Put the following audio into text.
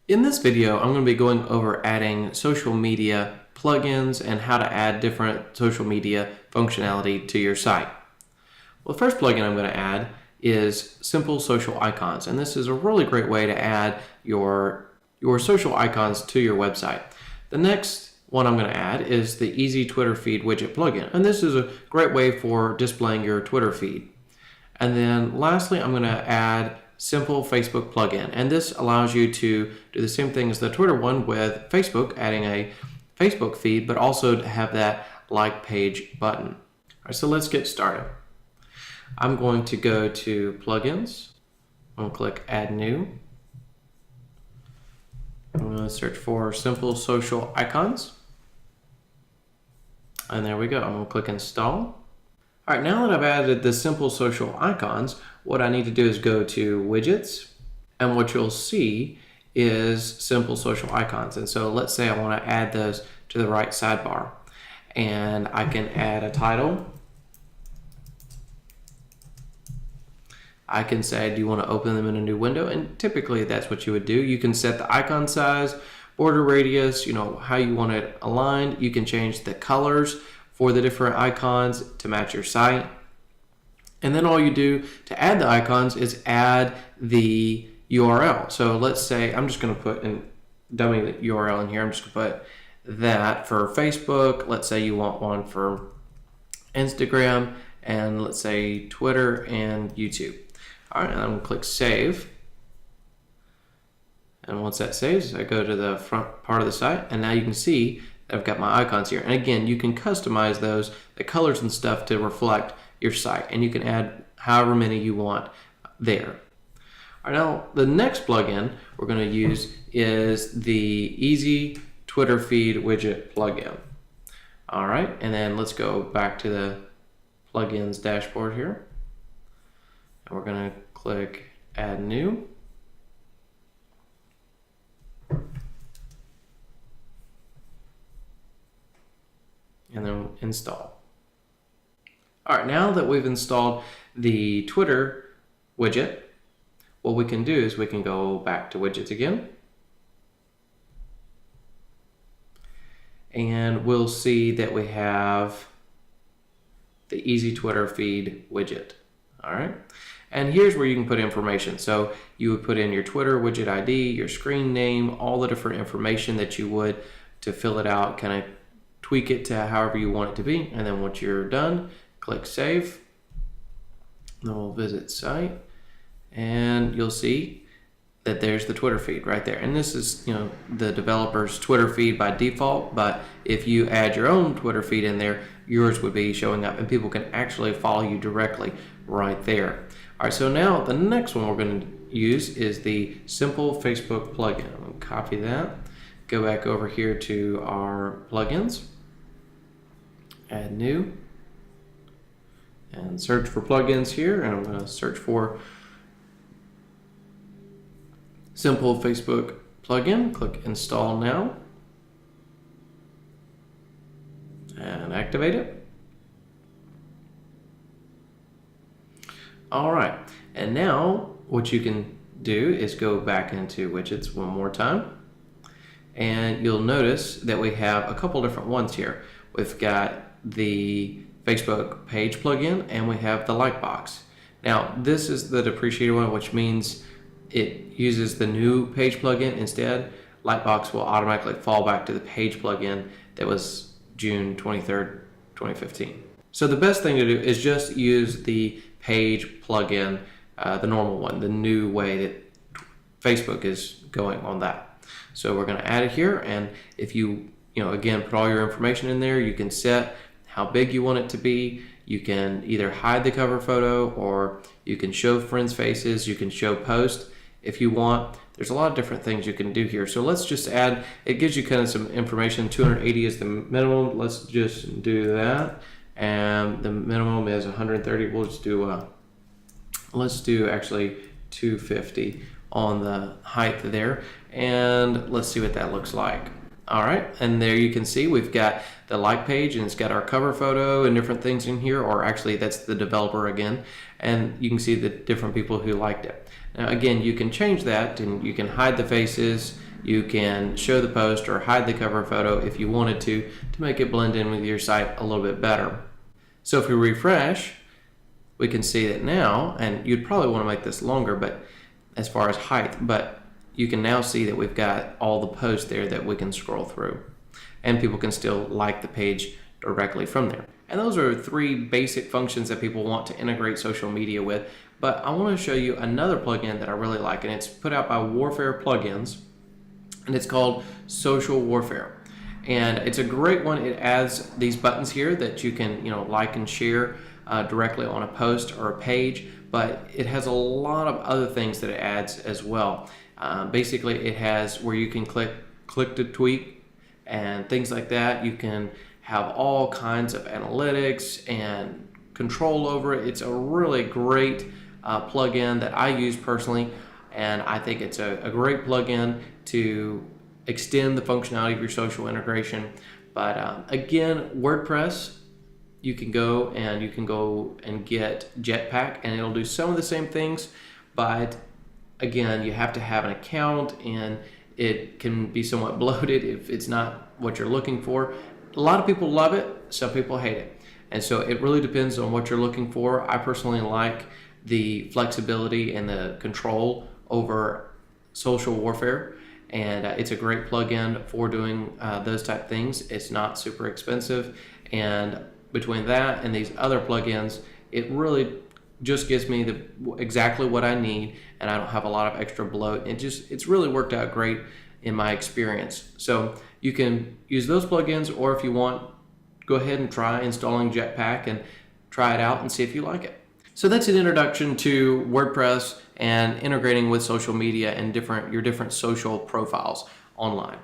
In this video, I'm going to be going over adding social media plugins and how to add different social media functionality to your site. Well, the first plugin I'm going to add is Simple Social Icons, and this is a really great way to add your social icons to your website. The next one I'm going to add is the Easy Twitter Feed Widget plugin, and this is a great way for displaying your Twitter feed. And then lastly, I'm going to add Simple Facebook plugin, and this allows you to do the same thing as the Twitter one with Facebook, adding a Facebook feed, but also to have that like page button. All right, so let's get started. I'm going to go to plugins. I'm going to click add new. I'm going to search for Simple Social Icons, and there we go. I'm going to click install. All right, now that I've added the Simple Social Icons, what I need to do is go to Widgets, and what you'll see is Simple Social Icons. And so let's say I want to add those to the right sidebar, and I can add a title. I can say, do you want to open them in a new window? And typically that's what you would do. You can set the icon size, border radius, how you want it aligned. You can change the colors for the different icons to match your site. And then all you do to add the icons is add the URL. So let's say I'm just going to put in dummy URL in here. I'm just going to put that for Facebook. Let's say you want one for Instagram, and let's say Twitter and YouTube. All right, and I'm going to click save. And once that saves, I go to the front part of the site, and now you can see I've got my icons here. And again, you can customize those, the colors and stuff, to reflect your site, and you can add however many you want there. All right, now the next plugin we're going to use is the Easy Twitter Feed Widget plugin. All right, and then let's go back to the plugins dashboard here, and we're going to click add new. And then install. All right, now that we've installed the Twitter widget, what we can do is we can go back to widgets again, and we'll see that we have the Easy Twitter Feed widget. All right, and here's where you can put information. So you would put in your Twitter widget ID, your screen name, all the different information that you would to fill it out, kind of tweak it to however you want it to be. And then once you're done, click save. Then we'll visit site, and you'll see that there's the Twitter feed right there. And this is, the developer's Twitter feed by default, but if you add your own Twitter feed in there, yours would be showing up, and people can actually follow you directly right there. All right, so now the next one we're going to use is the Simple Facebook plugin. I'm going to copy that, go back over here to our plugins, add new, and search for plugins here, and I'm going to search for Simple Facebook plugin. Click install now and activate it. All right, and now what you can do is go back into widgets one more time, and you'll notice that we have a couple different ones here. We've got the Facebook page plugin, and we have the like box. Now this is the depreciated one, which means it uses the new page plugin instead. Lightbox will automatically fall back to the page plugin that was June 23rd, 2015. So the best thing to do is just use the page plugin, the normal one, the new way that Facebook is going on that. So we're going to add it here, and if you again, put all your information in there, you can set how big you want it to be. You can either hide the cover photo, or you can show friends' faces, you can show posts if you want. There's a lot of different things you can do here. So let's just add, it gives you kind of some information. 280 is the minimum. Let's just do that. And the minimum is 130. We'll just do, let's do actually 250 on the height there. And let's see what that looks like. All right, and there you can see we've got the like page, and it's got our cover photo and different things in here, or actually that's the developer again, and you can see the different people who liked it. Now again, you can change that, and you can hide the faces, You can show the post or hide the cover photo if you wanted to make it blend in with your site a little bit better. So if we refresh, we can see that now, and you'd probably want to make this longer, but as far as height, but you can now see that we've got all the posts there that we can scroll through, and people can still like the page directly from there. And those are 3 basic functions that people want to integrate social media with. But I want to show you another plugin that I really like, and it's put out by Warfare Plugins, and it's called Social Warfare. And it's a great one. It adds these buttons here that you can, like and share directly on a post or a page, but it has a lot of other things that it adds as well. Basically, it has where you can click to tweet and things like that. You can have all kinds of analytics and control over it. It's a really great plugin that I use personally, and I think it's a great plugin to extend the functionality of your social integration. But again, WordPress, you can go and get Jetpack, and it'll do some of the same things, but again, you have to have an account, and it can be somewhat bloated if it's not what you're looking for. A lot of people love it, some people hate it. And so it really depends on what you're looking for. I personally like the flexibility and the control over Social Warfare, and it's a great plugin for doing those type things. It's not super expensive, and between that and these other plugins, it really just gives me exactly what I need, and I don't have a lot of extra bloat. It's really worked out great in my experience. So you can use those plugins, or if you want, go ahead and try installing Jetpack and try it out and see if you like it. So that's an introduction to WordPress and integrating with social media and your different social profiles online.